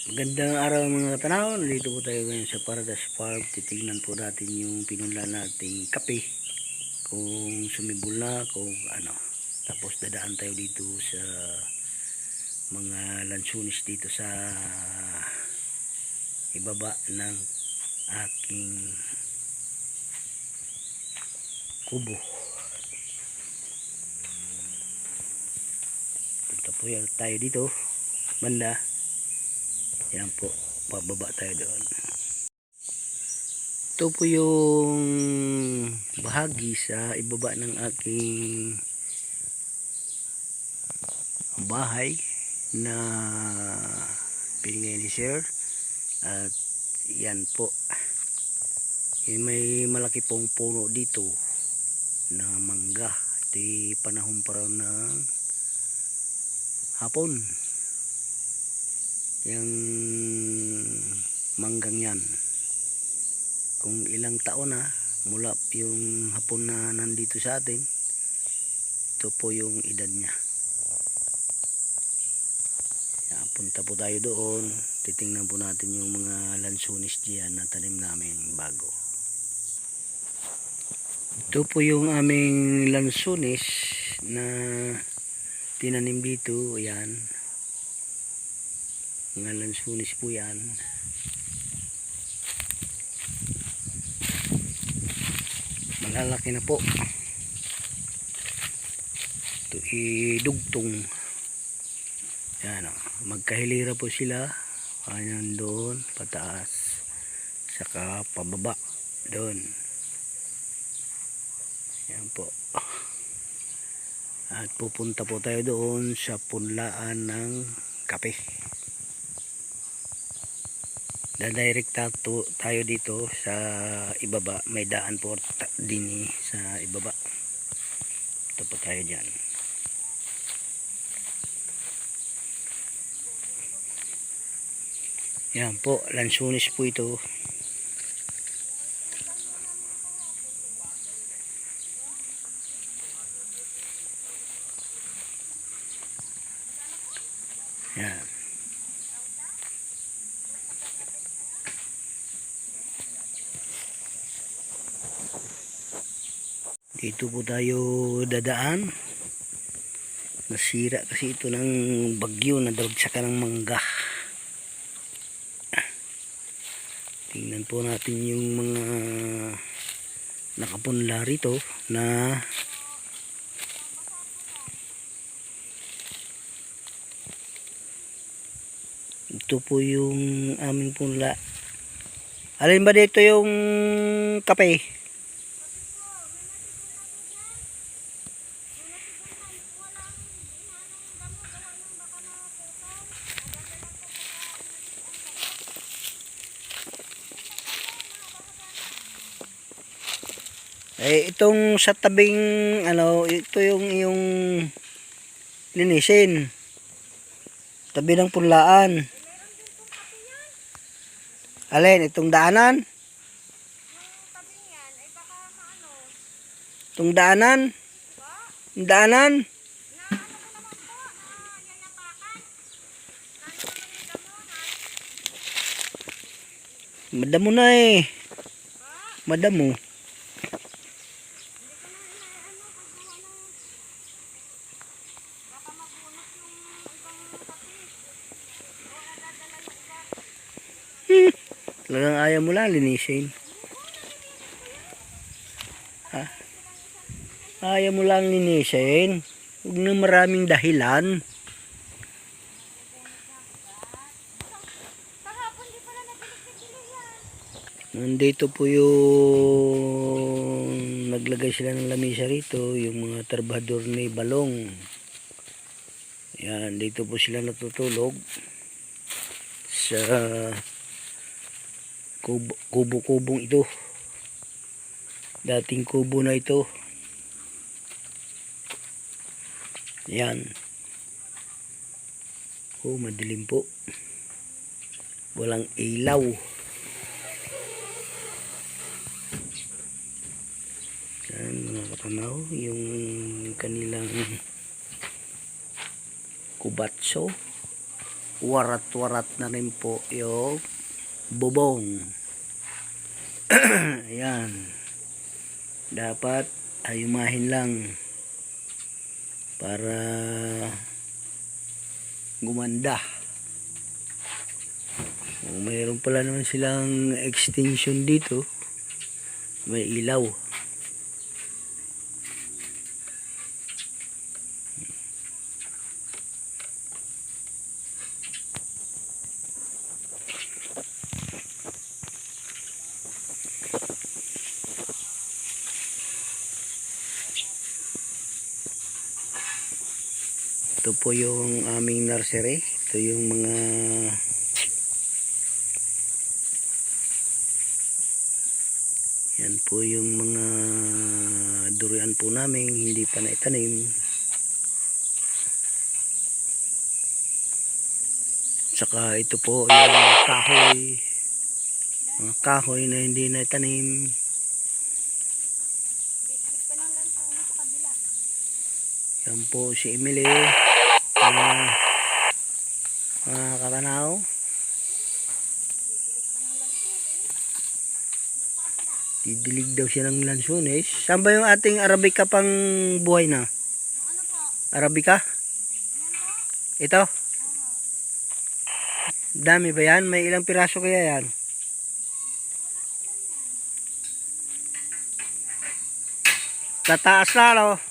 Magandang araw mga katanaw. Nandito po tayo ngayon sa Paradise Farm. Titignan po natin yung pinunla nating kape. Kung sumibol na, kung ano. Tapos dadaan tayo dito sa mga lansunis dito sa ibaba ng aking kubo. Punta po tayo dito banda. Yan po, pababa tayo doon. Ito po yung bahagi sa ibaba ng aking bahay na pinigay ni Sir. At yan po, may malaki pong puno dito na mangga. Ito'y panahon pa raw ng hapon. Yung manggang yan, kung ilang taon na mula yung hapon na nandito sa atin, ito po yung edad niya. Yan, punta po tayo doon, titingnan po natin yung mga lansunis diyan na tanim namin bago. Ito po yung aming lansunis na tinanim dito. Yan, mga lansunis po yan. Malalaki na po. Ito idugtong. Yan o, magkahilira po sila. Ayan doon, pataas. Saka pababa doon. Yan po. At pupunta po tayo doon sa punlaan ng kape. Dadirect tayo dito sa ibaba. May daan po din sa ibaba. Ito po tayo dyan. Yan po, lansunis po ito. Yan. Dito po tayo dadaan. Nasira kasi ito ng bagyo na dalagsakan ng mangga. Tingnan po natin yung mga nakapunla rito na ito po yung aming punla. Alin ba dito yung kape? Itong sa tabing ano, ito yung linisin. Tabi ng punlaan. Alin, itong daanan? Itong daanan? Yung daanan? Madamo na eh. Madamo. Talagang ayaw mo lang linisin. Ha? Ayaw mo lang linisin. Huwag na maraming dahilan. Nandito po yung naglagay sila ng lamisa rito, yung mga trabahador ni Balong. Yan, dito po sila natutulog sa kubo-kubong ito. Dating kubo na ito. Yan. Oh, madilim po. Walang ilaw. Yan mga katanaw, yung kanilang kubatso. warat-warat na rin po yung bubong. Ayan. Dapat ayumahin lang para gumanda. Mayroon pala naman silang extension dito. May ilaw. Ito po yung aming nursery. Ito yung mga yan po yung mga durian po namin hindi pa naitanim. Saka ito po yung kahoy. Mga kahoy na hindi naitanim. Yan po si Emily. Mga katanaw. Didilig daw siya ng lansones. Saan ba yung ating Arabica pang buhay na? Ano po? Arabica? Ito? Dami ba yan? May ilang piraso kaya yan? Tataas na, no?